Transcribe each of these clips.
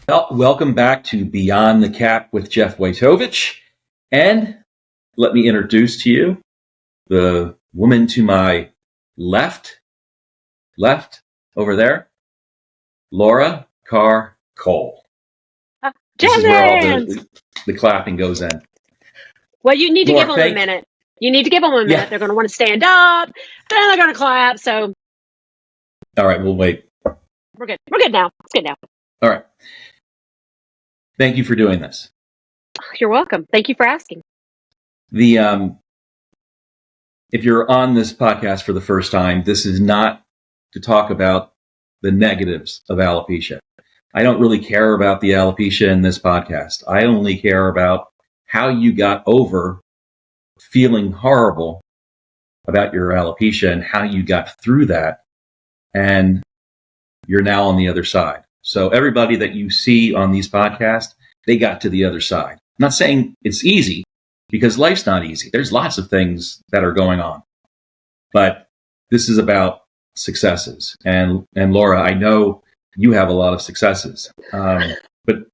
Well, welcome back to Beyond the Cap with Jeff Woytovich. And let me introduce to you the woman to my left over there, Laura Carr Cole. This is where all the clapping goes in. Well, you need to Laura, give them a minute. You need to give them a minute. Yeah. They're going to want to stand up. Then they're going to clap. So, all right, we'll wait. We're good. We're good now. It's good now. All right. Thank you for doing this. You're welcome. Thank you for asking. If you're on this podcast for the first time, this is not to talk about the negatives of alopecia. I don't really care about the alopecia in this podcast. I only care about how you got over feeling horrible about your alopecia and how you got through that, and you're now on the other side. So everybody that you see on these podcasts, they got to the other side. I'm not saying it's easy, because life's not easy. There's lots of things that are going on. But this is about successes. And Laura, I know you have a lot of successes. But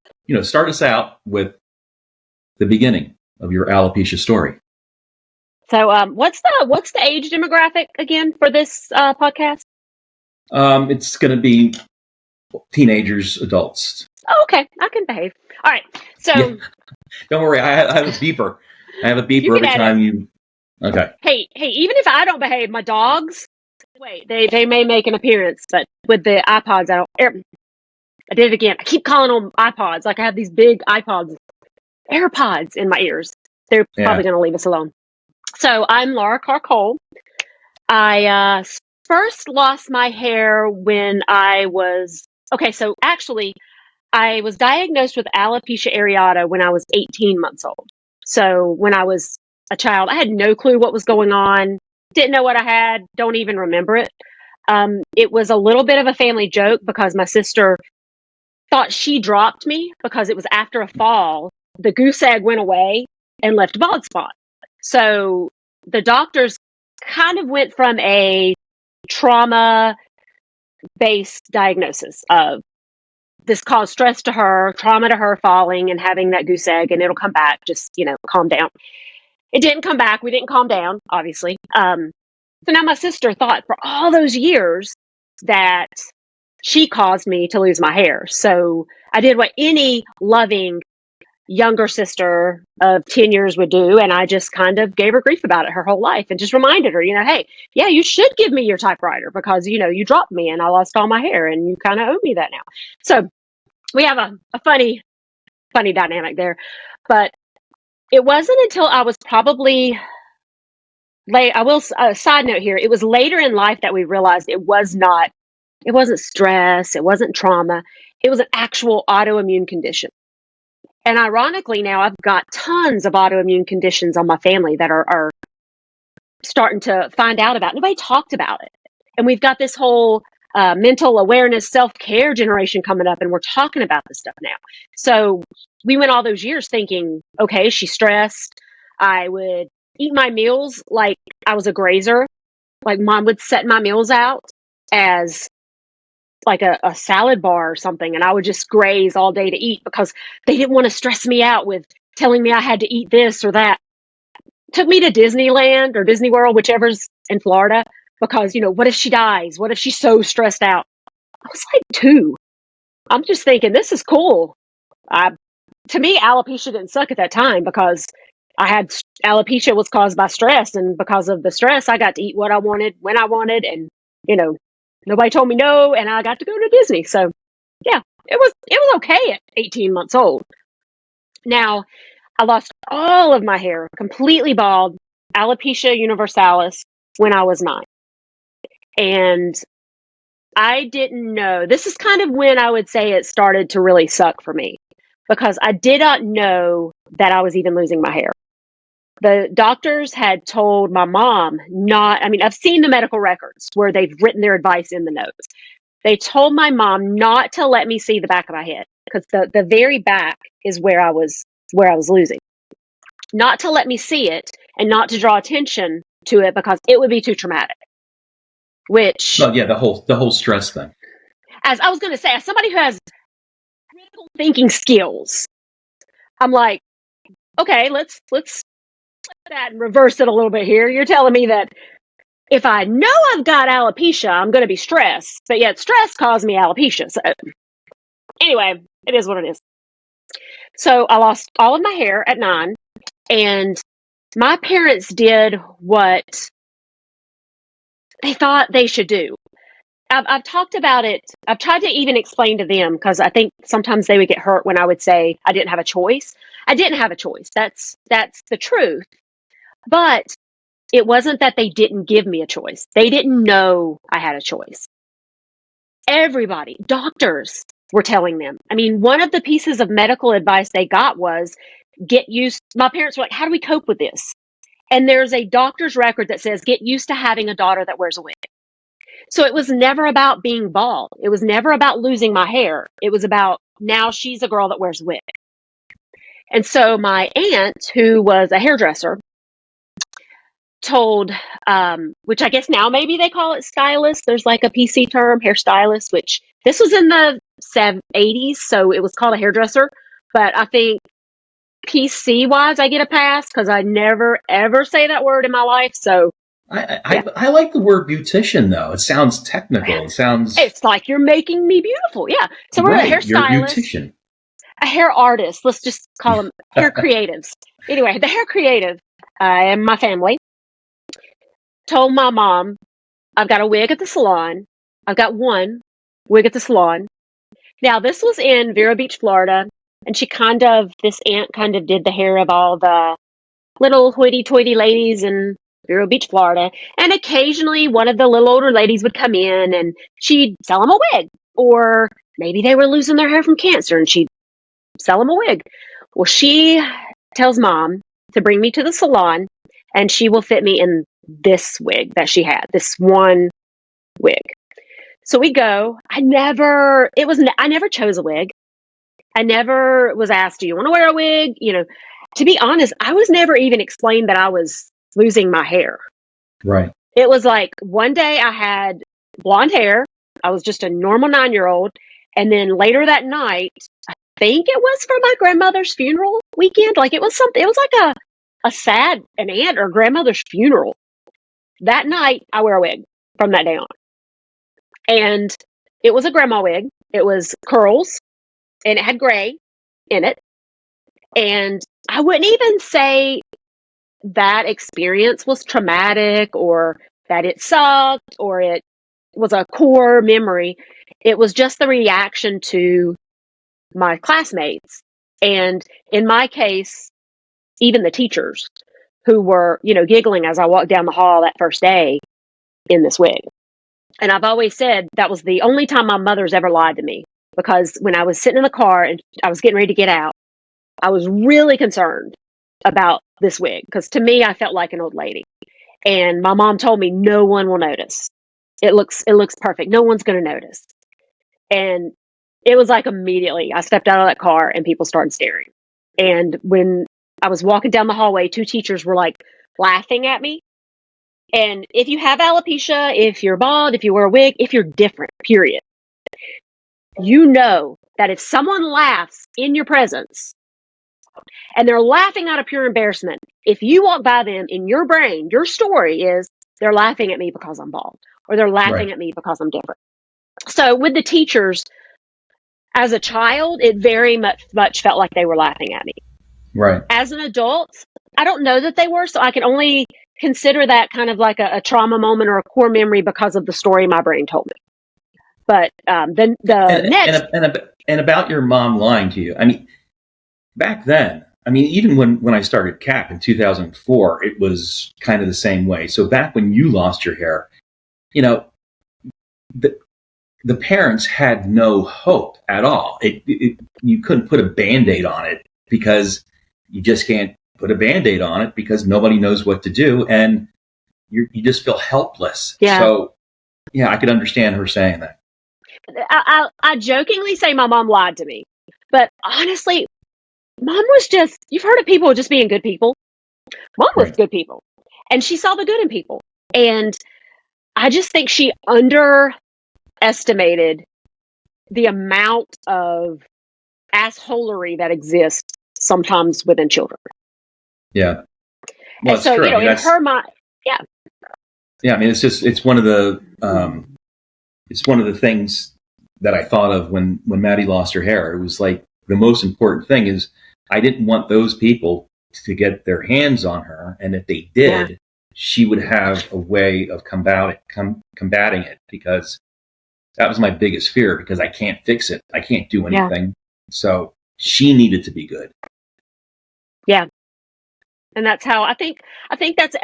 start us out with the beginning of your alopecia story. So, what's the age demographic again for this podcast? It's going to be teenagers, adults. Oh, okay. I can behave. All right. So, yeah. Don't worry. I have a beeper. I have a beeper every time you. Okay. Hey! Even if I don't behave, my dogs. Wait, they may make an appearance, but with the iPods, I did it again. I keep calling them iPods. Like I have these big iPods, AirPods in my ears. They're probably going to leave us alone. So I'm Laura Carr Cole. I first lost my hair when I was So actually, I was diagnosed with alopecia areata when I was 18 months old. So when I was a child, I had no clue what was going on. Didn't know what I had. Don't even remember it. It was a little bit of a family joke because my sister thought she dropped me because it was after a fall. The goose egg went away and left a bald spot. So the doctors kind of went from a trauma-based diagnosis of this caused stress to her, trauma to her falling and having that goose egg, and it'll come back. Just, calm down. It didn't come back. We didn't calm down, obviously. So now my sister thought for all those years that she caused me to lose my hair. So I did what any loving younger sister of 10 years would do. And I just kind of gave her grief about it her whole life and just reminded her, hey, yeah, you should give me your typewriter because, you dropped me and I lost all my hair and you kind of owe me that now. So we have a funny dynamic there. But it wasn't until I was probably late. Side note here. It was later in life that we realized it wasn't stress. It wasn't trauma. It was an actual autoimmune condition. And ironically, now I've got tons of autoimmune conditions on my family that are starting to find out about. Nobody talked about it. And we've got this whole mental awareness, self-care generation coming up, and we're talking about this stuff now. So we went all those years thinking, okay, she's stressed. I would eat my meals like I was a grazer. Like mom would set my meals out as like a salad bar or something, and I would just graze all day to eat because they didn't want to stress me out with telling me I had to eat this or that. Took me to Disneyland or Disney World, whichever's in Florida, because, what if she dies? What if she's so stressed out? I was like 2. I'm just thinking, this is cool. To me, alopecia didn't suck at that time because alopecia was caused by stress, and because of the stress, I got to eat what I wanted, when I wanted, and, nobody told me no, and I got to go to Disney. So, yeah, it was okay at 18 months old. Now, I lost all of my hair, completely bald, alopecia universalis, when I was 9. And I didn't know. This is kind of when I would say it started to really suck for me because I did not know that I was even losing my hair. The doctors had told my mom I've seen the medical records where they've written their advice in the notes. They told my mom not to let me see the back of my head because the very back is where I was losing. Not to let me see it and not to draw attention to it because it would be too traumatic. Which, the whole stress thing. As I was going to say, as somebody who has thinking skills. I'm like, okay, let's that and reverse it a little bit here. You're telling me that if I know I've got alopecia, I'm going to be stressed, but yet stress caused me alopecia. So anyway, it is what it is. So I lost all of my hair at 9, and my parents did what they thought they should do. I've talked about it. I've tried to even explain to them, because I think sometimes they would get hurt when I would say I didn't have a choice. I didn't have a choice. That's the truth. But it wasn't that they didn't give me a choice. They didn't know I had a choice. Everybody, doctors were telling them. I mean, one of the pieces of medical advice they got was get used. My parents were like, how do we cope with this? And there's a doctor's record that says, get used to having a daughter that wears a wig. So it was never about being bald. It was never about losing my hair. It was about, now she's a girl that wears a wig. And so my aunt, who was a hairdresser, told, which I guess now maybe they call it stylist. There's like a PC term, hairstylist, which this was in the 80s, so it was called a hairdresser. But I think PC wise, I get a pass because I never ever say that word in my life. So I like the word beautician, though. It sounds technical. It sounds. It's like you're making me beautiful. Yeah. So we're a hairstylist. You're a beautician. A hair artist. Let's just call them hair creatives. Anyway, the hair creative and my family told my mom, I've got a wig at the salon. I've got one wig at the salon. Now, this was in Vero Beach, Florida, and this aunt kind of did the hair of all the little hoity-toity ladies in Vero Beach, Florida. And occasionally one of the little older ladies would come in and she'd sell them a wig. Or maybe they were losing their hair from cancer and she'd sell them a wig. Well, she tells mom to bring me to the salon and she will fit me in this wig that she had, this one wig. So we go. I never chose a wig. I never was asked, do you want to wear a wig? To be honest, I was never even explained that I was losing my hair. Right. It was like one day I had blonde hair. I was just a normal 9-year-old. And then later that night, I think it was for my grandmother's funeral weekend. Like it was like an aunt or grandmother's funeral. That night I wear a wig from that day on. And it was a grandma wig. It was curls and it had gray in it. And I wouldn't even say that experience was traumatic or that it sucked or it was a core memory. It was just the reaction to my classmates. And in my case, even the teachers who were, giggling as I walked down the hall that first day in this wig. And I've always said that was the only time my mother's ever lied to me, because when I was sitting in the car and I was getting ready to get out, I was really concerned about this wig because to me, I felt like an old lady. And my mom told me no one will notice. It looks perfect. No one's going to notice. And it was like immediately I stepped out of that car and people started staring. And when I was walking down the hallway, 2 teachers were like laughing at me. And if you have alopecia, if you're bald, if you wear a wig, if you're different, period, you know that if someone laughs in your presence and they're laughing out of pure embarrassment, if you walk by them in your brain, your story is they're laughing at me because I'm bald or they're laughing at me because I'm different. So with the teachers, as a child, it very much felt like they were laughing at me. Right. As an adult, I don't know that they were, so I can only consider that kind of like a trauma moment or a core memory because of the story my brain told me. But and about your mom lying to you. I mean, back then, even when I started CAP in 2004, it was kind of the same way. So back when you lost your hair, the parents had no hope at all. You couldn't put a Band-Aid on it because you just can't put a Band-Aid on it because nobody knows what to do. And you just feel helpless. Yeah. So, yeah, I could understand her saying that. I jokingly say my mom lied to me. But honestly, Mom was you've heard of people just being good people. Mom was good people. And she saw the good in people. And I just think she underestimated the amount of assholery that exists sometimes within children. Yeah. Well, And it's so, true. I mean, in her mind, yeah. Yeah. I mean, it's one of the things that I thought of when Maddie lost her hair. It was like the most important thing is I didn't want those people to get their hands on her. And if they did, she would have a way of combating it, because that was my biggest fear, because I can't fix it. I can't do anything. So she needed to be good. Yeah. And that's how I think that's,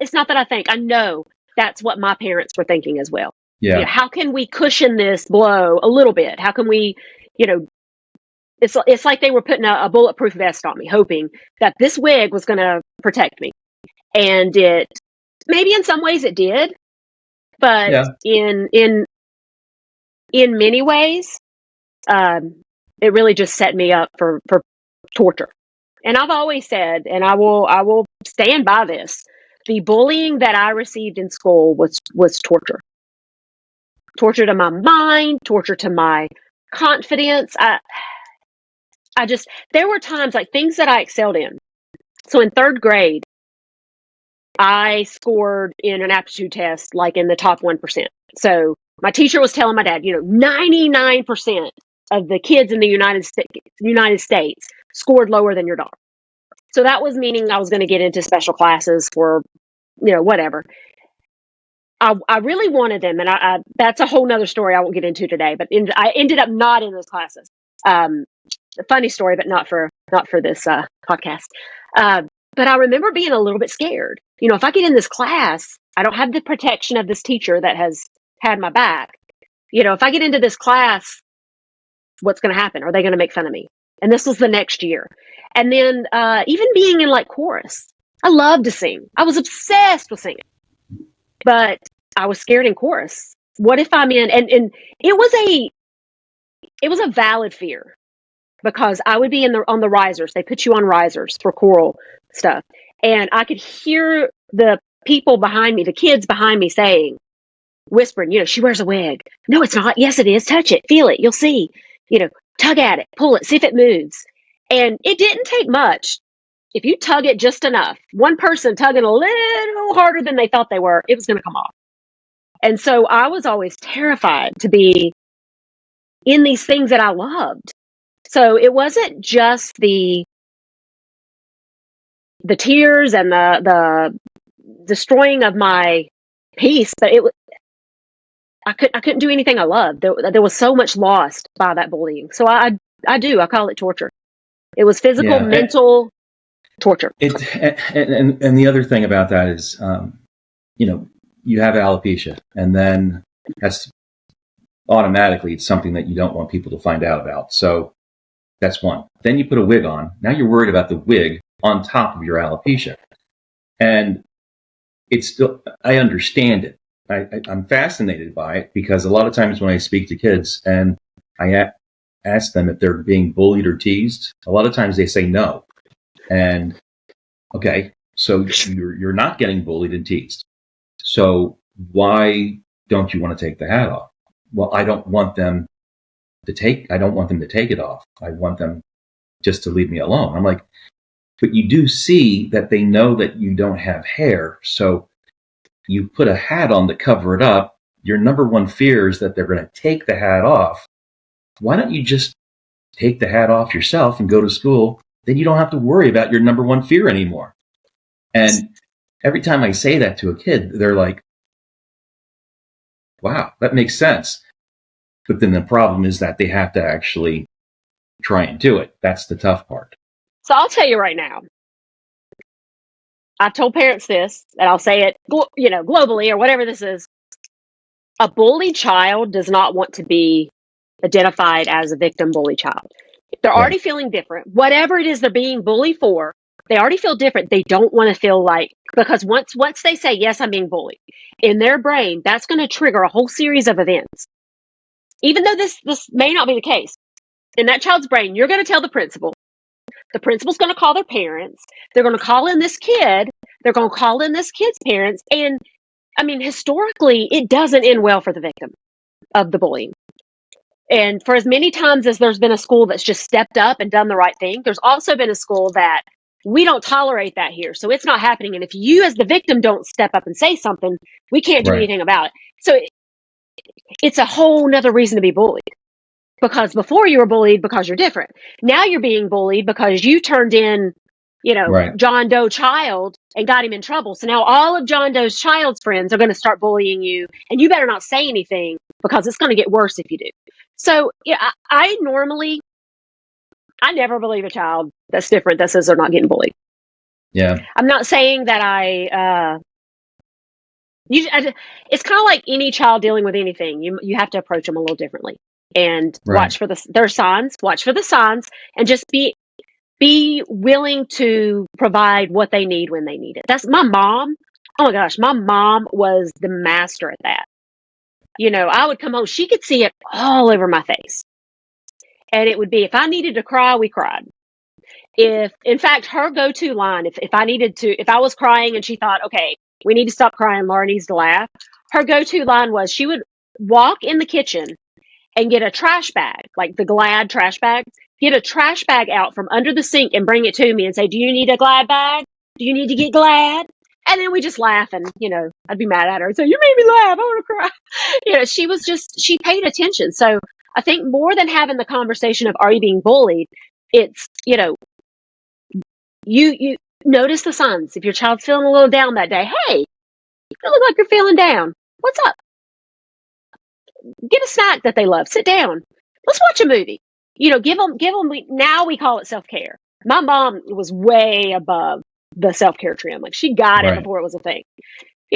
it's not that I think, I know that's what my parents were thinking as well. Yeah. How can we cushion this blow a little bit? How can we, it's like they were putting a bulletproof vest on me, hoping that this wig was going to protect me. And it, maybe in some ways it did, but in many ways, it really just set me up for torture. And I've always said, and I will stand by this, the bullying that I received in school was torture. Torture to my mind, torture to my confidence. I just, there were times, like, things that I excelled in. So in third grade, I scored in an aptitude test, like in the top 1%. So my teacher was telling my dad, 99% of the kids in the United States scored lower than your daughter. So that was meaning I was going to get into special classes for, whatever. I really wanted them, and I that's a whole nother story I won't get into today. But I ended up not in those classes. A funny story, but not for this podcast. But I remember being a little bit scared. If I get in this class, I don't have the protection of this teacher that has had my back. If I get into this class, what's going to happen? Are they going to make fun of me? And this was the next year. And then even being in like chorus, I love to sing. I was obsessed with singing, but I was scared in chorus. What if I'm in? And it was a valid fear, because I would be on the risers. They put you on risers for choral stuff, and I could hear the people behind me, the kids behind me, whispering, she wears a wig. No, it's not. Yes, it is. Touch it, feel it. You'll see. Tug at it, pull it, see if it moves. And it didn't take much. If you tug it just enough, one person tugging a little harder than they thought they were, it was going to come off. And so I was always terrified to be in these things that I loved. So it wasn't just the tears and the destroying of my peace, but I couldn't do anything I loved. There was so much lost by that bullying. So I call it torture. It was physical, mental torture. And the other thing about that is, you have alopecia, and then that's automatically, it's something that you don't want people to find out about. So that's one. Then you put a wig on. Now you're worried about the wig on top of your alopecia. And it's still, I understand it. I'm fascinated by it, because a lot of times when I speak to kids and I ask them if they're being bullied or teased, a lot of times they say no. And okay, so you're not getting bullied and teased. So why don't you want to take the hat off? Well, I don't want them to take it off. I want them just to leave me alone. I'm like, but you do see that they know that you don't have hair. So you put a hat on to cover it up. Your number one fear is that they're going to take the hat off. Why don't you just take the hat off yourself and go to school? Then you don't have to worry about your number one fear anymore. And every time I say that to a kid, they're like, wow, that makes sense. But then the problem is that they have to actually try and do it. That's the tough part. So I'll tell you right now, I've told parents this, and I'll say it, globally or whatever this is. A bullied child does not want to be identified as a victim bully child. They're already feeling different. Whatever it is they're being bullied for, they already feel different. They don't want to feel like, because once they say, yes, I'm being bullied, in their brain, that's going to trigger a whole series of events. Even though this may not be the case, in that child's brain, you're going to tell the principal. The principal's going to call their parents. They're going to call in this kid. They're going to call in this kid's parents. And I mean, historically, it doesn't end well for the victim of the bullying. And for as many times as there's been a school that's just stepped up and done the right thing, there's also been a school that we don't tolerate that here. So it's not happening. And if you as the victim don't step up and say something, we can't do Right. anything about it. So it's a whole nother reason to be bullied. Because before you were bullied because you're different. Now you're being bullied because you turned in, Right. John Doe child and got him in trouble. So now all of John Doe's child's friends are going to start bullying you, and you better not say anything because it's going to get worse if you do. So yeah, I never believe a child that's different that says they're not getting bullied. Yeah. I'm not saying that it's kind of like any child dealing with anything. You have to approach them a little differently and Right. watch for their signs, and just be willing to provide what they need when they need it. That's my mom. Oh my gosh, my mom was the master at that. I would come home, she could see it all over my face. And it would be, if I needed to cry, we cried. In fact, her go-to line, if I was crying and she thought, okay, we need to stop crying, Laura needs to laugh, her go-to line was she would walk in the kitchen and get a trash bag, like the Glad trash bag, get a trash bag out from under the sink and bring it to me and say, do you need a Glad bag? Do you need to get Glad? And then we just laugh and, I'd be mad at her and say, you made me laugh. I want to cry. She paid attention. So I think more than having the conversation of, are you being bullied? It's, you notice the signs. If your child's feeling a little down that day, hey, you look like you're feeling down. What's up? Get a snack that they love. Sit down. Let's watch a movie. Give them, now we call it self-care. My mom was way above the self-care trend. Like she got it before it was a thing.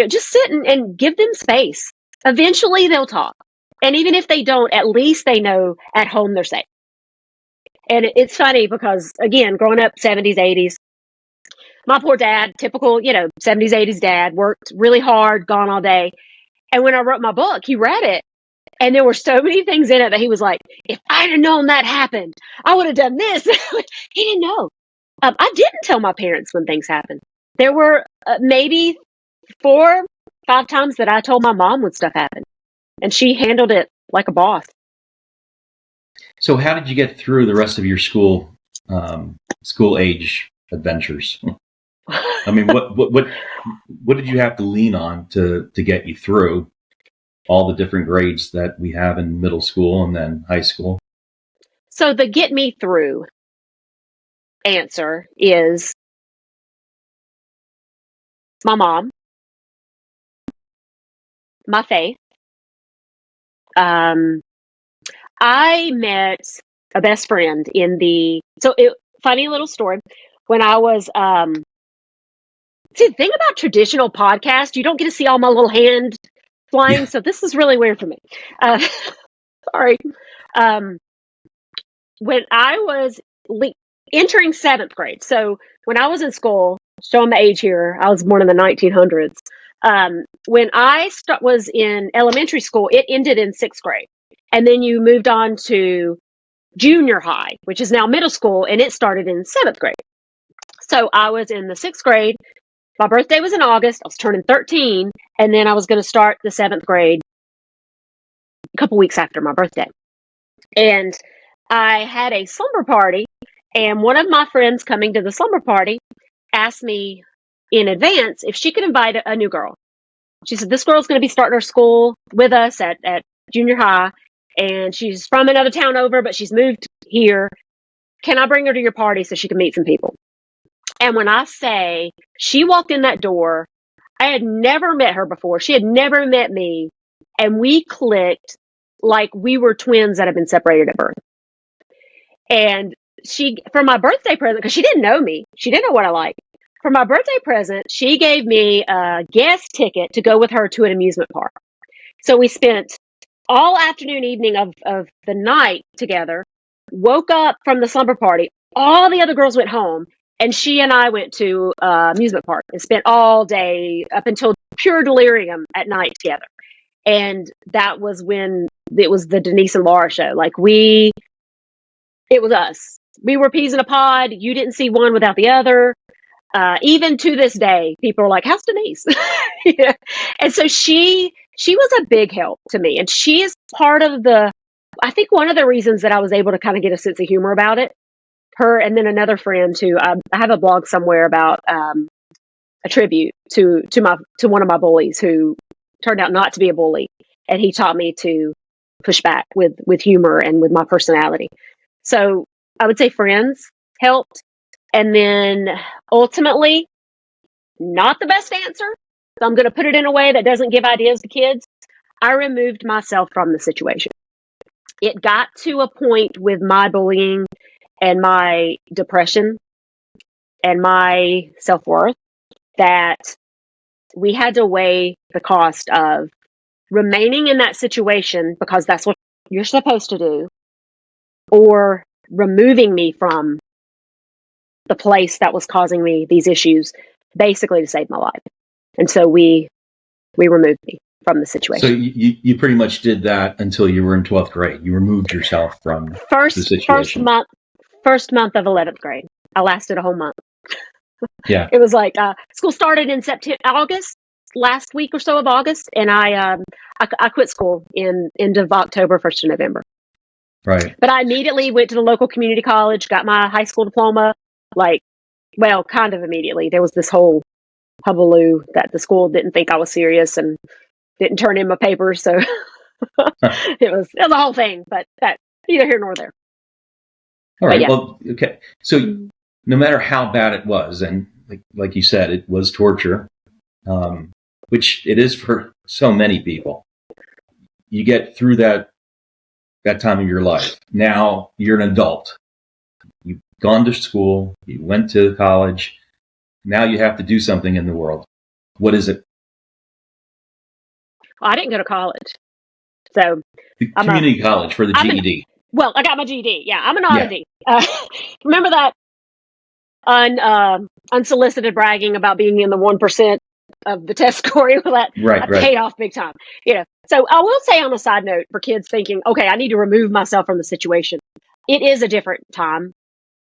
Just sit and give them space. Eventually they'll talk. And even if they don't, at least they know at home they're safe. And it's funny because, again, growing up 70s, 80s, my poor dad, typical, 70s, 80s dad, worked really hard, gone all day. And when I wrote my book, he read it. And there were so many things in it that he was like, if I'd have known that happened, I would have done this. He didn't know. I didn't tell my parents when things happened. There were maybe 4, 5 times that I told my mom when stuff happened. And she handled it like a boss. So how did you get through the rest of your school age adventures? I mean, what did you have to lean on to get you through all the different grades that we have in middle school and then high school? So the get me through answer is my mom, my faith. I met a best friend funny little story. When I was, see, the thing about traditional podcasts, you don't get to see all my little hand flying. Yeah. So this is really weird for me. Sorry. When I was entering 7th grade, so when I was in school, showing my age here, I was born in the 1900s. When I was in elementary school, it ended in 6th grade. And then you moved on to junior high, which is now middle school, and it started in 7th grade. So I was in the 6th grade. My birthday was in August. I was turning 13, and then I was going to start the 7th grade a couple weeks after my birthday. And I had a slumber party, and one of my friends coming to the slumber party asked me in advance if she could invite a new girl. She said, this girl's going to be starting her school with us at junior high, and she's from another town over, but she's moved here. Can I bring her to your party so she can meet some people? And when I say she walked in that door, I had never met her before. She had never met me. And we clicked like we were twins that had been separated at birth. And for my birthday present, because she didn't know me, she didn't know what I liked. For my birthday present, she gave me a guest ticket to go with her to an amusement park. So we spent all afternoon, evening of the night together, woke up from the slumber party. All the other girls went home, and she and I went to amusement park and spent all day up until pure delirium at night together. And that was when it was the Denise and Laura show. Like it was us. We were peas in a pod. You didn't see one without the other. Even to this day, people are like, how's Denise? Yeah. And so she was a big help to me. And she is part of the I think one of the reasons that I was able to kind of get a sense of humor about it, her and then another friend who I have a blog somewhere about a tribute to one of my bullies who turned out not to be a bully, and he taught me to push back with humor and with my personality. So I would say friends helped, and then ultimately, not the best answer. So I'm going to put it in a way that doesn't give ideas to kids. I removed myself from the situation. It got to a point with my bullying and my depression and my self-worth that we had to weigh the cost of remaining in that situation because that's what you're supposed to do, or removing me from the place that was causing me these issues, basically to save my life. And so we removed me from the situation. So you pretty much did that until you were in 12th grade. You removed yourself from the situation. First month of 11th grade. I lasted a whole month. Yeah. It was like school started in August, last week or so of August, and I quit school in end of October, 1st of November. Right. But I immediately went to the local community college, got my high school diploma, kind of immediately. There was this whole hullabaloo that the school didn't think I was serious and didn't turn in my papers, so it was a whole thing, but that neither here nor there. All right. Yeah. Well, okay. So no matter how bad it was, and like you said, it was torture, which it is for so many people. You get through that time of your life. Now you're an adult. You've gone to school. You went to college. Now you have to do something in the world. What is it? Well, I didn't go to college. So community college for the GED. I got my GED. Yeah, I'm an oddity. Yeah. Remember that unsolicited bragging about being in the 1% of the test scoring? That paid off big time. So I will say on a side note for kids thinking, okay, I need to remove myself from the situation. It is a different time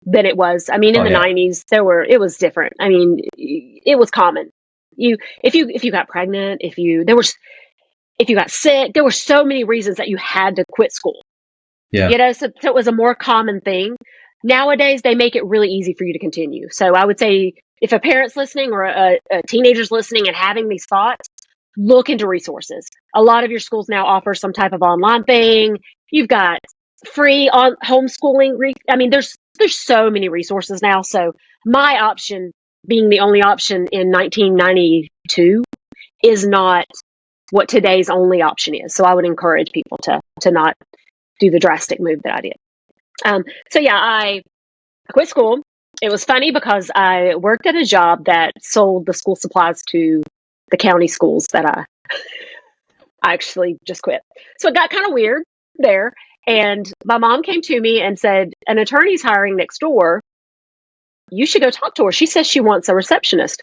than it was. I mean, in the 90s, it was different. I mean, it was common. If you got pregnant, if you got sick, there were so many reasons that you had to quit school. Yeah. So it was a more common thing. Nowadays, they make it really easy for you to continue. So I would say if a parent's listening or a teenager's listening and having these thoughts, look into resources. A lot of your schools now offer some type of online thing. You've got free on homeschooling. I mean, there's so many resources now. So my option, being the only option in 1992, is not what today's only option is. So I would encourage people to not do the drastic move that I did. I quit school. It was funny because I worked at a job that sold the school supplies to the county schools that I actually just quit. So it got kind of weird there. And my mom came to me and said, an attorney's hiring next door. You should go talk to her. She says she wants a receptionist.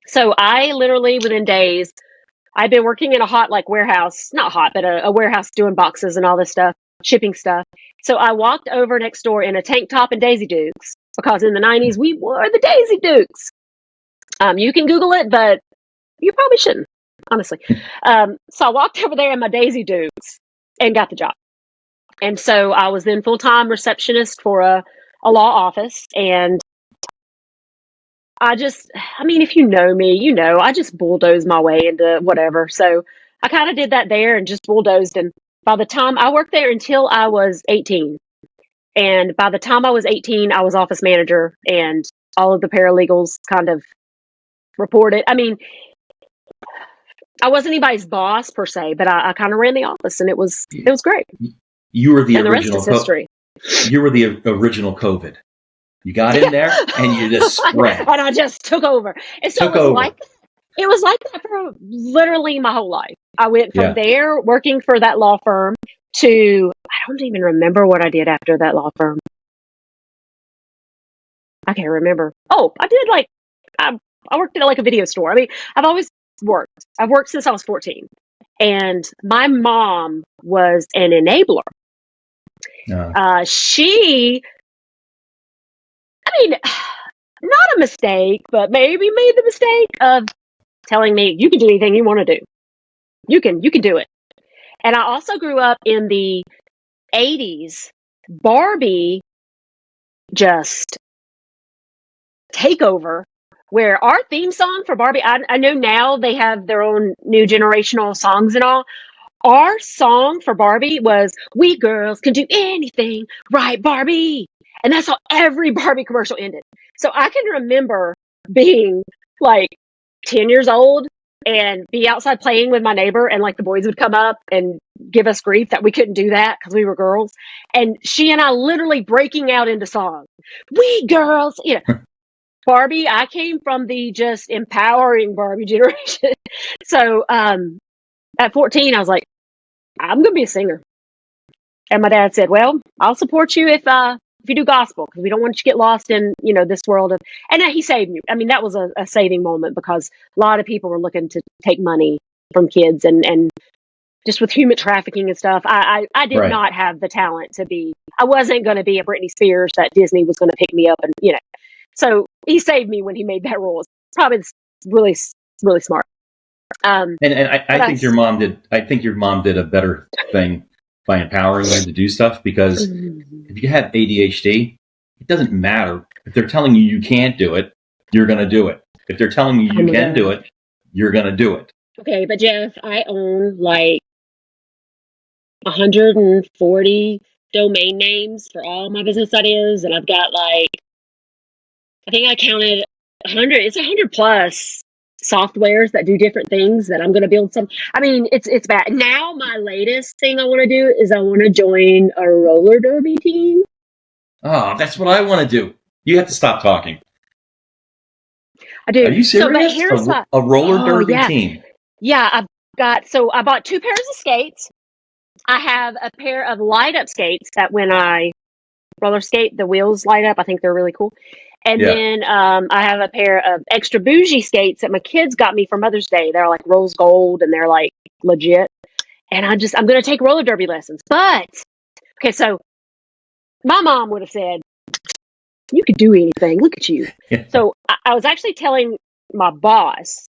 So I literally, within days, I'd been working in a hot, warehouse, not hot, but a warehouse doing boxes and all this stuff, shipping stuff. So I walked over next door in a tank top and Daisy Dukes, because in the 90s, we wore the Daisy Dukes. You can Google it, but you probably shouldn't, honestly. So I walked over there in my Daisy Dukes and got the job. And so I was then full-time receptionist for a law office. And if you know me, I just bulldozed my way into whatever. So I kind of did that there and just bulldozed. And by the time I worked there until I was 18. And by the time I was 18, I was office manager and all of the paralegals kind of reported. I mean, I wasn't anybody's boss per se, but I kind of ran the office and it was great. You were the and original the rest is history. You were the original COVID. You got in there and you just spread. And I just took over. And so it was like that for literally my whole life. I went from there working for that law firm to, I don't even remember what I did after that law firm. I can't remember. Oh, I did I worked at a video store. I mean, I've always worked. I've worked since I was 14. And my mom was an enabler. She, not a mistake, but maybe made the mistake of telling me, you can do anything you want to do. You can do it. And I also grew up in the 80s Barbie just takeover, where our theme song for Barbie, I know now they have their own new generational songs and all. Our song for Barbie was "We girls can do anything, right, Barbie?" And that's how every Barbie commercial ended. So I can remember being like 10 years old and be outside playing with my neighbor, and like the boys would come up and give us grief that we couldn't do that because we were girls. And she and I literally breaking out into song. We girls, Barbie, I came from the just empowering Barbie generation. So at 14, I was like, I'm going to be a singer. And my dad said, well, I'll support you if you do gospel, because we don't want you to get lost in, this world of, and he saved me. I mean, that was a saving moment, because a lot of people were looking to take money from kids, and just with human trafficking and stuff. I did Right. not have the talent to be, I wasn't going to be a Britney Spears that Disney was going to pick me up and, so he saved me when he made that rule. It's probably really, really smart. And I think your mom did. I think your mom did a better thing by empowering you to do stuff, because if you have ADHD, it doesn't matter if they're telling you you can't do it. You're going to do it. If they're telling you you can do it, you're going to do it. Okay, but Jeff, I own like 140 domain names for all my business ideas, and I've got like, I think I counted 100. It's 100 plus softwares that do different things that I'm going to build some. I mean, it's bad. Now my latest thing I want to do is I want to join a roller derby team. Oh, that's what I want to do. You have to stop talking. I do. Are you serious? So, here's a roller derby team? Yeah, I bought 2 pairs of skates. I have a pair of light up skates that when I roller skate, the wheels light up. I think they're really cool. And then I have a pair of extra bougie skates that my kids got me for Mother's Day. They're like rose gold and they're like legit. And I'm going to take roller derby lessons. But, okay, so my mom would have said, you could do anything. Look at you. So I was actually telling my boss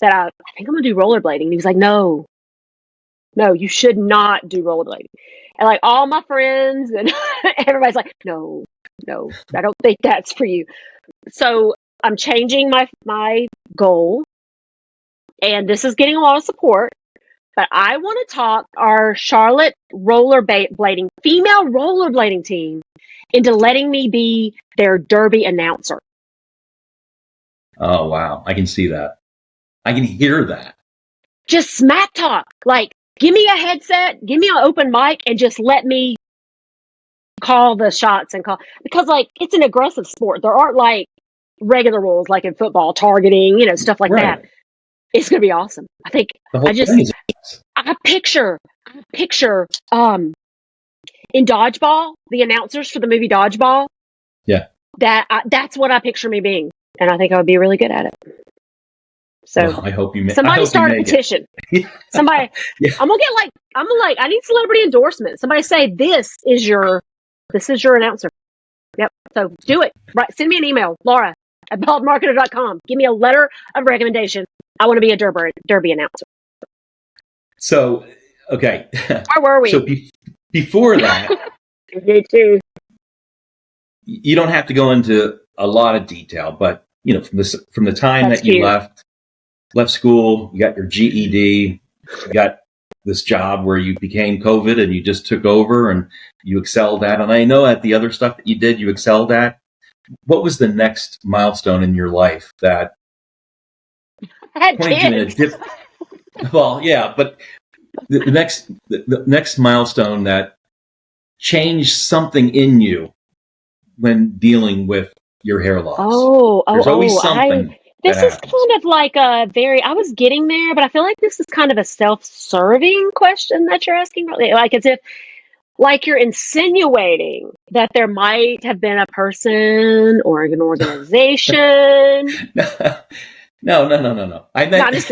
that I think I'm going to do rollerblading. And he was like, no, you should not do rollerblading. And like all my friends and everybody's like, no, I don't think that's for you. So I'm changing my goal, and this is getting a lot of support, but I want to talk our Charlotte female rollerblading team into letting me be their derby announcer. Oh, wow. I can see that. I can hear that. Just smack talk. Like, give me a headset, give me an open mic, and just let me call the shots because like it's an aggressive sport. There aren't like regular rules like in football, targeting, stuff like that. It's gonna be awesome. I think I picture in Dodgeball, the announcers for the movie Dodgeball. Yeah. That's what I picture me being, and I think I would be really good at it. So I hope you somebody start a petition. Somebody, I'm gonna I need celebrity endorsement. Somebody say this is your announcer. Yep. So do it. Right. Send me an email, Laura@baldmarketer.com. Give me a letter of recommendation. I want to be a derby announcer. So, okay. Where were we? So before that, me too. You don't have to go into a lot of detail, but from the time that you left school, you got your GED, you got this job where you became COVID and you just took over and you excelled at. And I know at the other stuff that you did, you excelled at. What was the next milestone in your life that pointed you in a different? Well, yeah, but the next milestone that changed something in you when dealing with your hair loss. There's always something. This is kind of like I was getting there, but I feel like this is kind of a self-serving question that you're asking. Like as if, like you're insinuating that there might have been a person or an organization. No. I meant,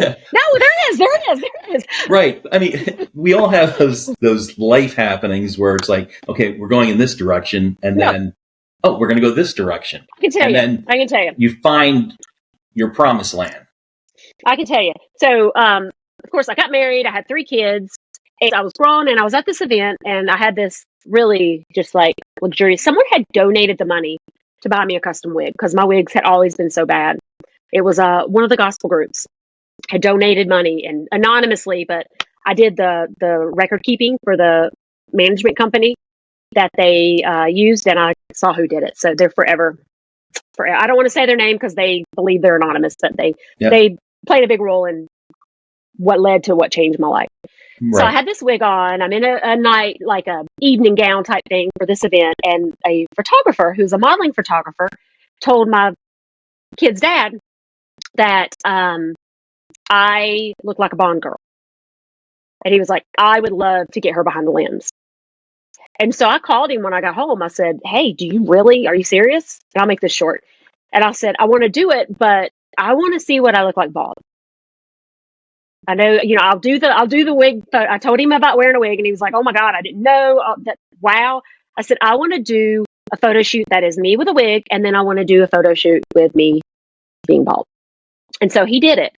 there is. Right. I mean, we all have those life happenings where it's like, okay, we're going in this direction, and then, we're going to go this direction. I can tell you. You find your promised land. I can tell you. So, of course, I got married. I had 3 kids, And I was grown and I was at this event and I had this really just like luxurious. Someone had donated the money to buy me a custom wig because my wigs had always been so bad. It was one of the gospel groups had donated money and anonymously, but I did the record keeping for the management company that they used, and I saw who did it. So they're forever. I don't want to say their name because they believe they're anonymous, but they played a big role in what led to what changed my life. Right. So I had this wig on. I'm in a night, like a evening gown type thing for this event, and a photographer who's a modeling photographer told my kid's dad that I look like a Bond girl. And he was like, I would love to get her behind the lens. And so I called him when I got home. I said, hey, are you serious? And I'll make this short. And I said, I want to do it, but I want to see what I look like bald. I know, I'll do the wig. I told him about wearing a wig and he was like, oh my God, I didn't know that. Wow. I said, I want to do a photo shoot that is me with a wig. And then I want to do a photo shoot with me being bald. And so he did it.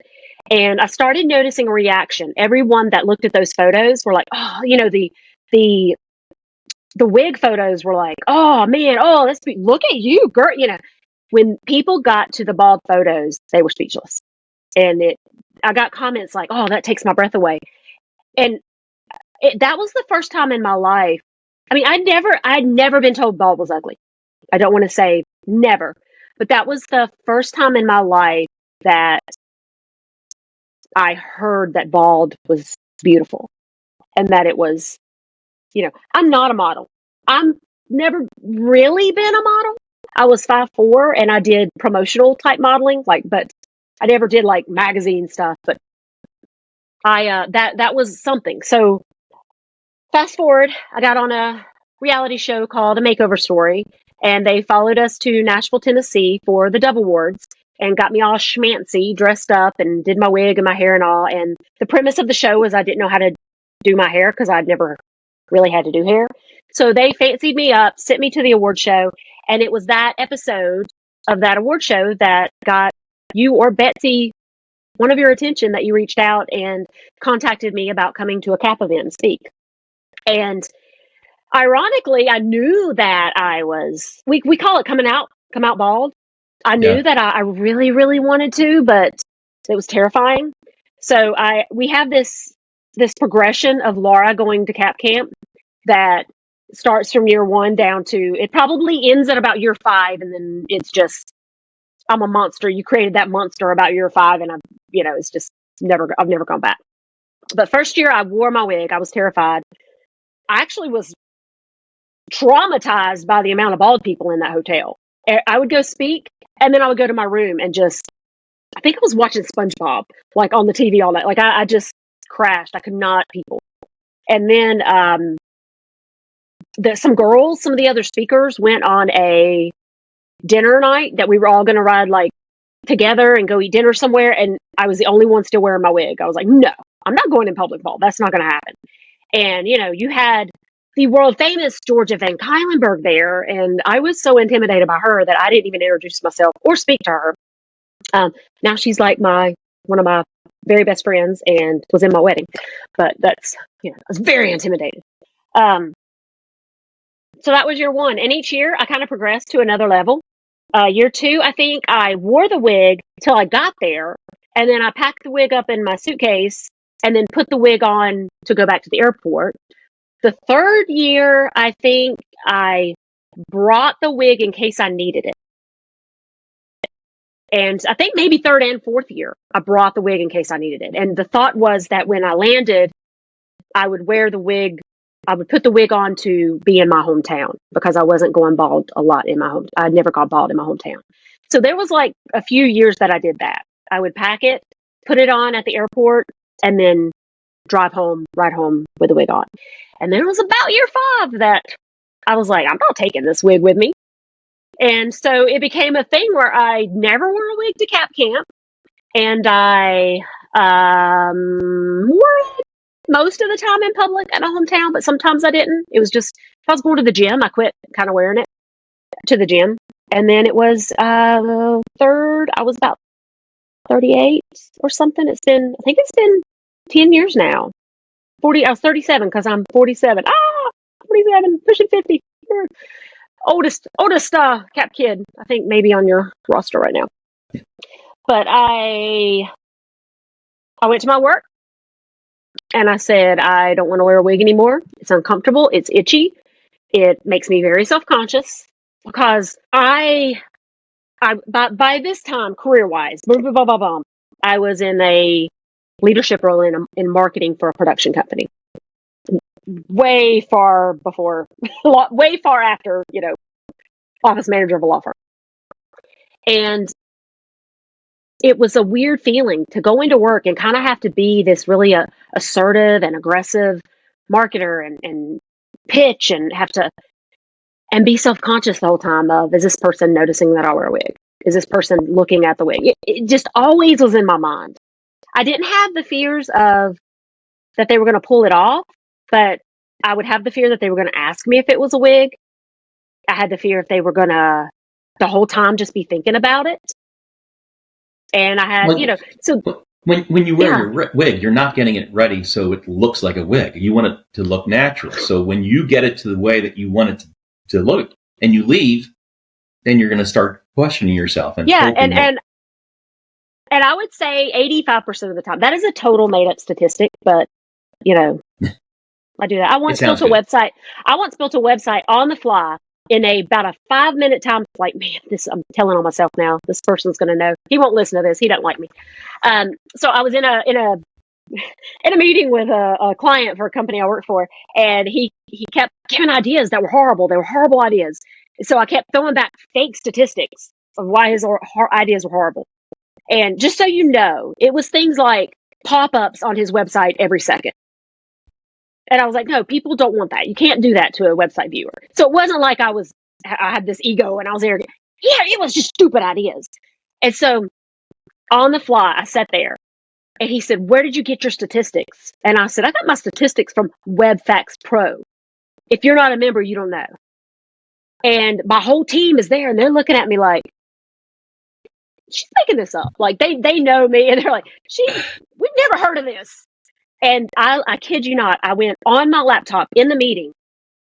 And I started noticing a reaction. Everyone that looked at those photos were like, oh, the wig photos were like, oh man, oh, look at you, girl. When people got to the bald photos, they were speechless. And I got comments like, oh, that takes my breath away. And that was the first time in my life. I mean, I'd never been told bald was ugly. I don't want to say never, but that was the first time in my life that I heard that bald was beautiful and that it was, I'm not a model. I'm never really been a model. I was 5'4" and I did promotional type modeling, but I never did like magazine stuff, but that was something. So fast forward, I got on a reality show called A Makeover Story, and they followed us to Nashville, Tennessee for the Dove Awards and got me all schmancy, dressed up and did my wig and my hair and all. And the premise of the show was I didn't know how to do my hair because I'd never really had to do hair. So they fancied me up, sent me to the award show. And it was that episode of that award show that got you or Betsy one of your attention, that you reached out and contacted me about coming to a CAP event and speak. And ironically, I knew that we call it come out bald. I knew that I really, really wanted to, but it was terrifying. So we have this progression of Laura going to CAP camp that starts from year 1 down to, it probably ends at about year 5. And then it's just, I'm a monster. You created that monster about year 5. And it's just I've never gone back. But first year I wore my wig. I was terrified. I actually was traumatized by the amount of bald people in that hotel. I would go speak and then I would go to my room and I think I was watching SpongeBob, like on the TV all night. Like I just crashed. I could not people. And then some of the other speakers went on a dinner night that we were all going to ride like together and go eat dinner somewhere. And I was the only one still wearing my wig. I was like, no, I'm not going in public bald. That's not going to happen. And, you had the world famous Georgia Van Kylenberg there. And I was so intimidated by her that I didn't even introduce myself or speak to her. Now she's like one of my very best friends and was in my wedding, but that's, I was very intimidated. So that was year 1. And each year I kind of progressed to another level. Year 2, I think I wore the wig till I got there. And then I packed the wig up in my suitcase and then put the wig on to go back to the airport. The 3rd year, I think I brought the wig in case I needed it. And I think maybe 3rd and 4th year, I brought the wig in case I needed it. And the thought was that when I landed, I would wear the wig. I would put the wig on to be in my hometown because I wasn't going bald a lot in my home. I'd never gone bald in my hometown. So there was like a few years that I did that. I would pack it, put it on at the airport, and then ride home with the wig on. And then it was about year 5 that I was like, I'm not taking this wig with me. And so it became a thing where I never wore a wig to CAP camp. And I wore it most of the time in public at my hometown, but sometimes I didn't. It was just, if I was going to the gym, I quit kind of wearing it to the gym. And then it was 3rd, I was about 38 or something. I think it's been 10 years now. I was 37 because I'm 47. 47, pushing 50. Oldest Cap kid, I think, maybe on your roster right now. But I went to my work and I said, I don't want to wear a wig anymore. It's uncomfortable. It's itchy. It makes me very self-conscious because by this time, career-wise, I was in a leadership role in marketing for a production company. Way far before, way far after, office manager of a law firm. And it was a weird feeling to go into work and kind of have to be this really assertive and aggressive marketer and pitch and have to and be self-conscious the whole time of, is this person noticing that I wear a wig? Is this person looking at the wig? It just always was in my mind. I didn't have the fears of that they were going to pull it off, but I would have the fear that they were going to ask me if it was a wig. I had the fear if they were going to the whole time just be thinking about it. And I had, so when you wear your wig, you're not getting it ready so it looks like a wig. You want it to look natural. So when you get it to the way that you want it to look and you leave, then you're going to start questioning yourself. And and I would say 85% of the time, that is a total made up statistic, but I do that. I once built a website on the fly in about a 5-minute time. Like, man, I'm telling on myself now. This person's going to know. He won't listen to this. He doesn't like me. So I was in a meeting with a client for a company I worked for, and he kept giving ideas that were horrible. They were horrible ideas. So I kept throwing back fake statistics of why his ideas were horrible. And just so you know, it was things like pop-ups on his website every second. And I was like, no, people don't want that. You can't do that to a website viewer. So it wasn't like I had this ego and I was arrogant. Yeah, it was just stupid ideas. And so on the fly, I sat there and he said, where did you get your statistics? And I said, I got my statistics from WebFacts Pro. If you're not a member, you don't know. And my whole team is there and they're looking at me like, she's making this up. Like they know me and they're like, we've never heard of this. And I kid you not, I went on my laptop in the meeting.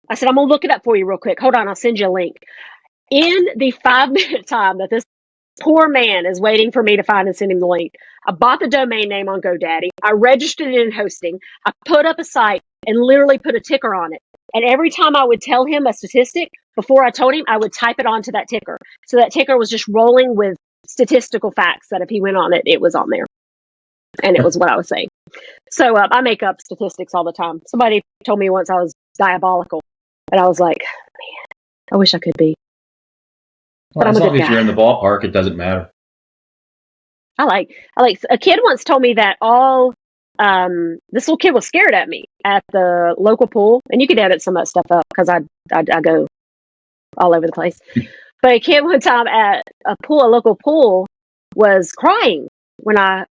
I said, I'm going to look it up for you real quick. Hold on, I'll send you a link. In the 5-minute time that this poor man is waiting for me to find and send him the link, I bought the domain name on GoDaddy. I registered it in hosting. I put up a site and literally put a ticker on it. And every time I would tell him a statistic, before I told him, I would type it onto that ticker. So that ticker was just rolling with statistical facts that if he went on it, it was on there. And it was what I was saying. So I make up statistics all the time. Somebody told me once I was diabolical. And I was like, man, I wish I could be. Well, as long as you're in the ballpark, it doesn't matter. I like a kid once told me that this little kid was scared at me at the local pool. And you could edit some of that stuff up because I go all over the place. But a kid one time at a local pool, was crying when I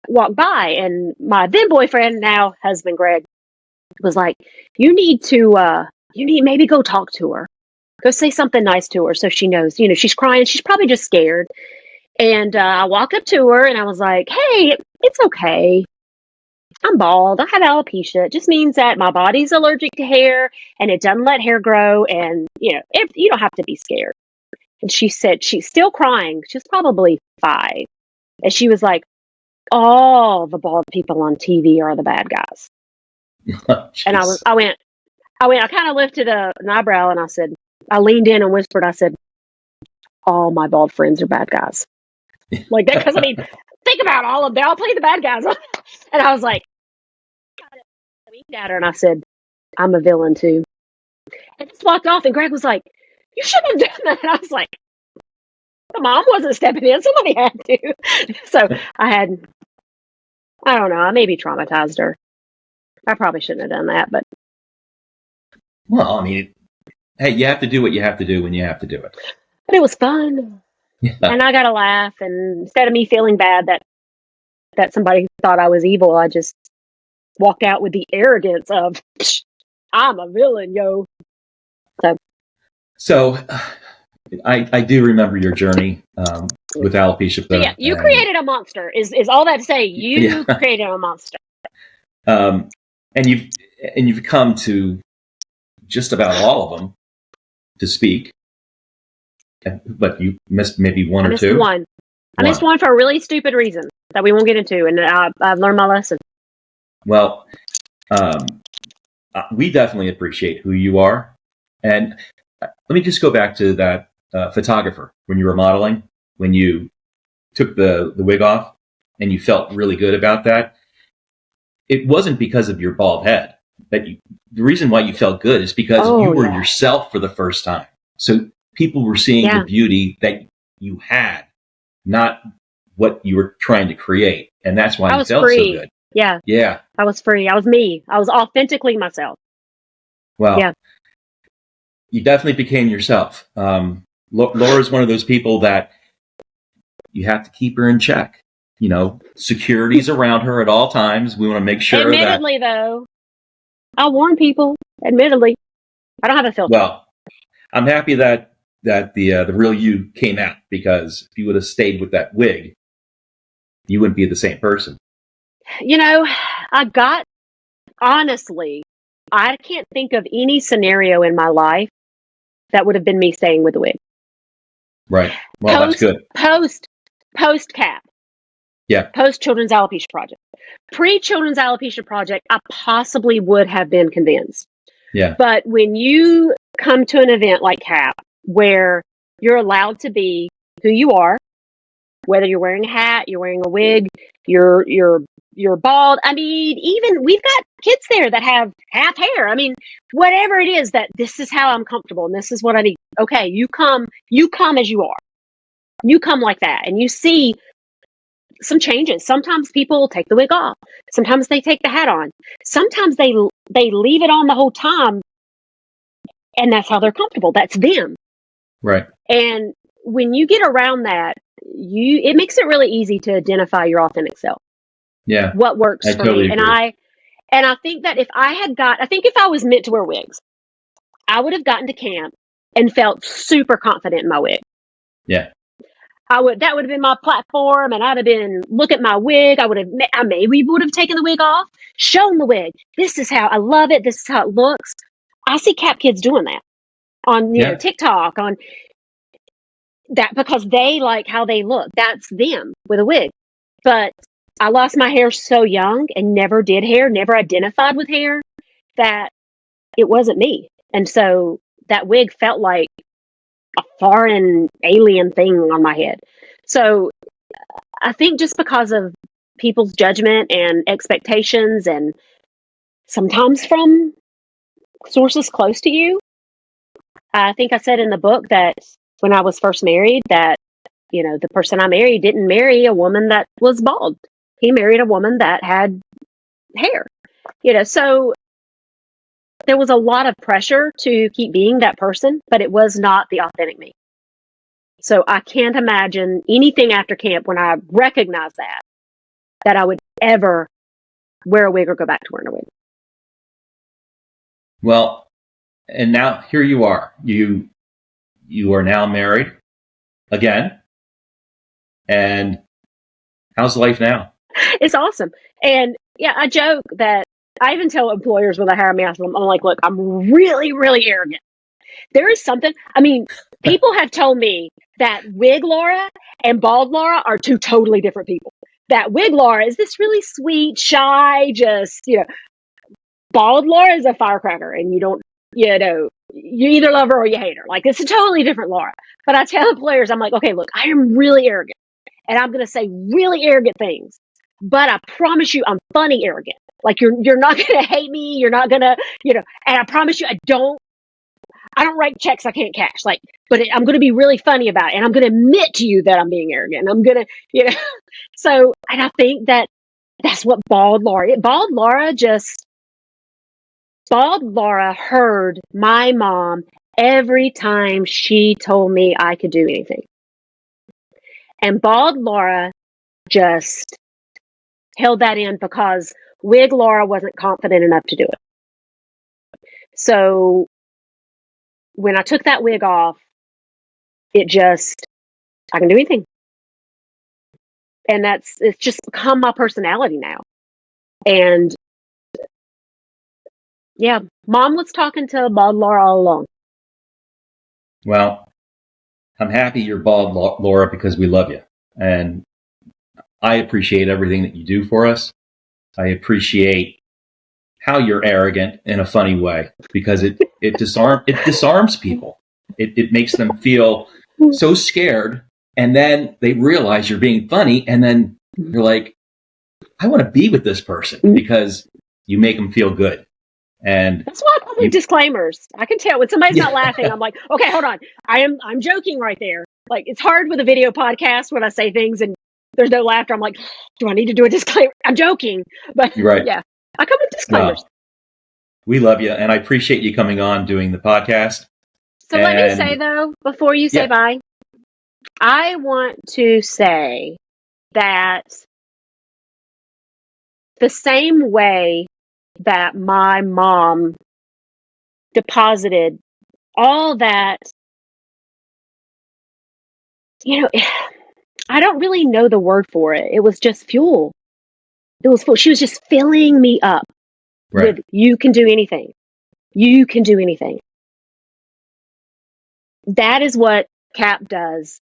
walked by, and my then boyfriend, now husband Greg, was like, you need maybe go talk to her. Go say something nice to her so she knows, she's crying. She's probably just scared. And I walked up to her and I was like, hey, it's okay. I'm bald. I have alopecia. It just means that my body's allergic to hair and it doesn't let hair grow. And, you don't have to be scared. And she said she's still crying. She's probably 5. And she was like, all the bald people on TV are the bad guys. And I kind of lifted an eyebrow and I said, I leaned in and whispered, I said, all my bald friends are bad guys. Like that, because think about all of them. They all play the bad guys. And I was like, I winked at her and I said, I'm a villain too. And just walked off and Greg was like, you shouldn't have done that. And I was like, the mom wasn't stepping in. Somebody had to. So I don't know, I maybe traumatized her. I probably shouldn't have done that, but. Well, I mean, hey, you have to do what you have to do when you have to do it. But it was fun. Yeah. And I got to laugh. And instead of me feeling bad that somebody thought I was evil, I just walked out with the arrogance of, I'm a villain, yo. So I do remember your journey with alopecia. So yeah, you created a monster, is all that to say. You created a monster. And you've come to just about all of them to speak, but you missed maybe one I or missed two. one. I missed one for a really stupid reason that we won't get into, and I've learned my lesson. Well, we definitely appreciate who you are. And let me just go back to that photographer when you were modeling, when you took the wig off and you felt really good about that. It wasn't because of your bald head. The reason why you felt good is because you were yourself for the first time. So people were seeing the beauty that you had, not what you were trying to create. And that's why you felt free. So good. Yeah. Yeah. I was free. I was me. I was authentically myself. Well, yeah. You definitely became yourself. Laura's one of those people that you have to keep her in check. You know, security's around her at all times. We want to make sure Admittedly, though, I'll warn people. Admittedly, I don't have a filter. Well, I'm happy that the real you came out, because if you would have stayed with that wig, you wouldn't be the same person. You know, honestly, I can't think of any scenario in my life that would have been me staying with the wig. Right. Well, that's good. Post CAP. Yeah. Post Children's Alopecia Project. Pre-Children's Alopecia Project, I possibly would have been convinced. Yeah. But when you come to an event like CAP, where you're allowed to be who you are, whether you're wearing a hat, you're wearing a wig, you're bald. I mean, even we've got kids there that have half hair. I mean, whatever it is, that this is how I'm comfortable and this is what I need. Okay, you come as you are. You come like that, and you see some changes. Sometimes people take the wig off. Sometimes they take the hat on. Sometimes they leave it on the whole time, and that's how they're comfortable. That's them. Right. And when you get around that, it makes it really easy to identify your authentic self. Yeah. What works for totally me. Agree. And I think that if I was meant to wear wigs, I would have gotten to camp and felt super confident in my wig. Yeah. That would have been my platform, and I'd have been, look at my wig. I maybe would have taken the wig off, shown the wig. This is how I love it. This is how it looks. I see CAP kids doing that on TikTok, on that, because they like how they look. That's them with a wig. But I lost my hair so young and never did hair, never identified with hair, that it wasn't me. And so that wig felt like a foreign alien thing on my head. So I think just because of people's judgment and expectations, and sometimes from sources close to you, I think I said in the book that when I was first married, that, you know, the person I married didn't marry a woman that was bald. He married a woman that had hair, you know, so there was a lot of pressure to keep being that person, but it was not the authentic me. So I can't imagine anything after camp, when I recognized that I would ever wear a wig or go back to wearing a wig. Well, and now here you are. You are now married again. And how's life now? It's awesome. And yeah, I joke that I even tell employers when they hire me, I'm like, look, I'm really, really arrogant. There is something, I mean, people have told me that wig Laura and bald Laura are two totally different people. That wig Laura is this really sweet, shy, just, you know, bald Laura is a firecracker, and you don't, you know, you either love her or you hate her. Like, it's a totally different Laura. But I tell employers, I'm like, okay, look, I am really arrogant, and I'm going to say really arrogant things, but I promise you I'm funny arrogant. Like, you're not going to hate me. You're not going to, you know, and I promise you I don't write checks I can't cash. Like, but I'm going to be really funny about it, and I'm going to admit to you that I'm being arrogant. And I'm going to, you know, so, and I think that that's what bald Laura heard my mom every time she told me I could do anything. And bald Laura just held that in, because wig Laura wasn't confident enough to do it. So when I took that wig off, I can do anything. And it's just become my personality now. And Yeah. Mom was talking to bald Laura all along. Well, I'm happy you're bald, Laura, because we love you. And I appreciate everything that you do for us. I appreciate how you're arrogant in a funny way, because it disarms people. It makes them feel so scared, and then they realize you're being funny, and then you're like, I want to be with this person because you make them feel good. And that's why I put the disclaimers. I can tell when somebody's not laughing. I'm like, okay, hold on. I'm joking right there. Like, it's hard with a video podcast when I say things and there's no laughter. I'm like, do I need to do a disclaimer? I'm joking, but right. Yeah, I come with disclaimers. Well, we love you, and I appreciate you coming on doing the podcast. So let me say, though, before you say bye, I want to say that the same way that my mom deposited all that, I don't really know the word for it. It was just fuel. It was fuel. She was just filling me up with, you can do anything. You can do anything. That is what CAP does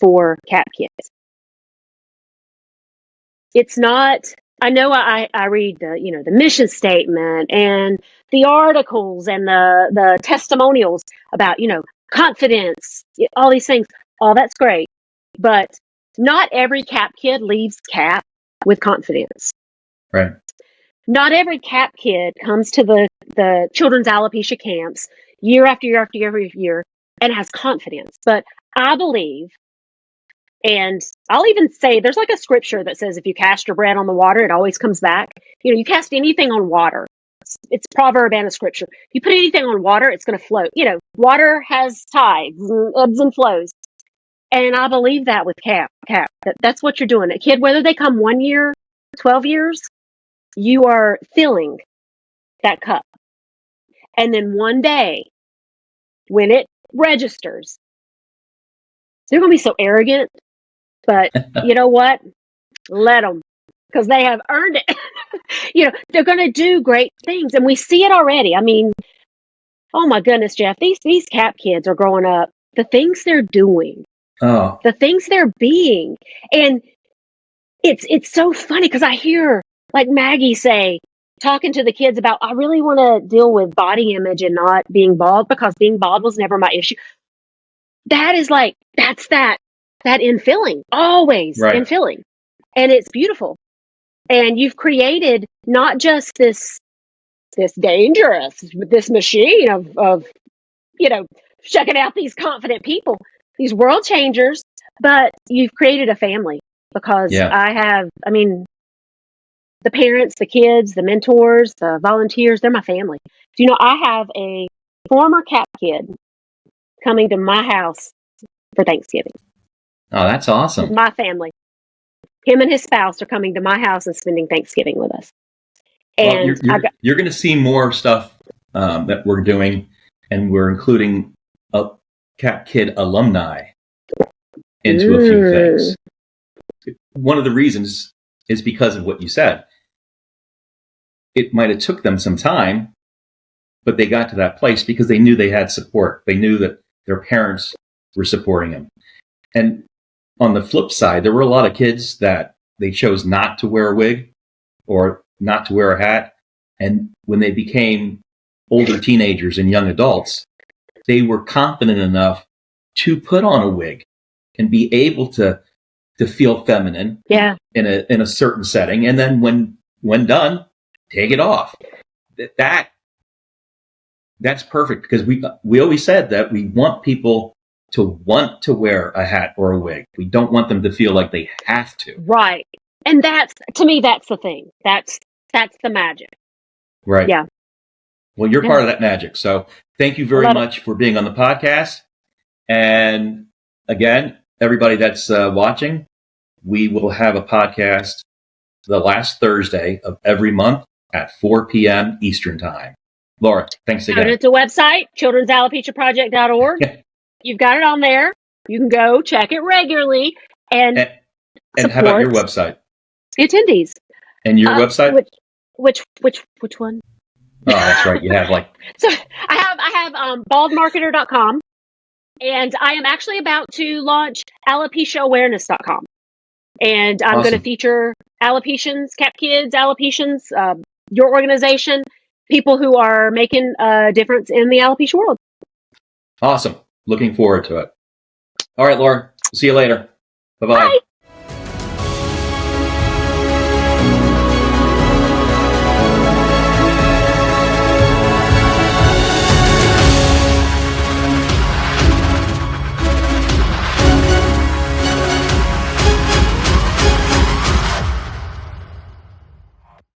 for CAP kids. It's not, I know I read the mission statement and the articles and the testimonials about, confidence, all these things. All that's great. But not every CAP kid leaves CAP with confidence. Right. Not every CAP kid comes to the children's alopecia camps year after year after year after year and has confidence. But I believe, and I'll even say, there's like a scripture that says if you cast your bread on the water, it always comes back. You cast anything on water. It's proverb and a scripture. You put anything on water, it's going to float. Water has tides and ebbs and flows. And I believe that with CAP. That's what you're doing. A kid, whether they come 1 year, 12 years, you are filling that cup. And then one day, when it registers, they're going to be so arrogant. But you know what? Let them, because they have earned it. They're going to do great things. And we see it already. I mean, oh my goodness, Jeff, these CAP kids are growing up. The things they're doing, the things they're being. And it's so funny because I hear like Maggie say, talking to the kids about, I really want to deal with body image and not being bald because being bald was never my issue. That is like, that's that infilling, always infilling. And it's beautiful. And you've created not just this machine of checking out these confident people, these world changers, but you've created a family because the parents, the kids, the mentors, the volunteers, they're my family. I have a former CAP kid coming to my house for Thanksgiving. Oh, that's awesome. With my family. Him and his spouse are coming to my house and spending Thanksgiving with us. And you're going to see more stuff that we're doing, and we're including a CAP Kid alumni into a few things. One of the reasons is because of what you said. It might have took them some time, but they got to that place because they knew they had support. They knew that their parents were supporting them. And on the flip side, there were a lot of kids that they chose not to wear a wig or not to wear a hat. And when they became older teenagers and young adults, they were confident enough to put on a wig and be able to feel feminine in a certain setting. And then when done, take it off. That's perfect, because we always said that we want people to want to wear a hat or a wig. We don't want them to feel like they have to. Right. And to me, that's the thing. That's the magic. Right. Yeah. Well, you're part of that magic. So thank you very much for being on the podcast. And again, everybody that's watching, we will have a podcast the last Thursday of every month at 4 p.m. Eastern Time. Laura, thanks again. It's a website, children'salopeciaproject.org. You've got it on there. You can go check it regularly. And how about your website? Attendees. And your website? Which one? Oh, that's right. You have like, So I have baldmarketer.com, and I am actually about to launch alopeciaawareness.com. And I'm going to awesome. feature alopecians, cap kids, alopecians, your organization, people who are making a difference in the alopecia world. Awesome. Looking forward to it. All right, Laura. See you later. Bye-bye. Bye.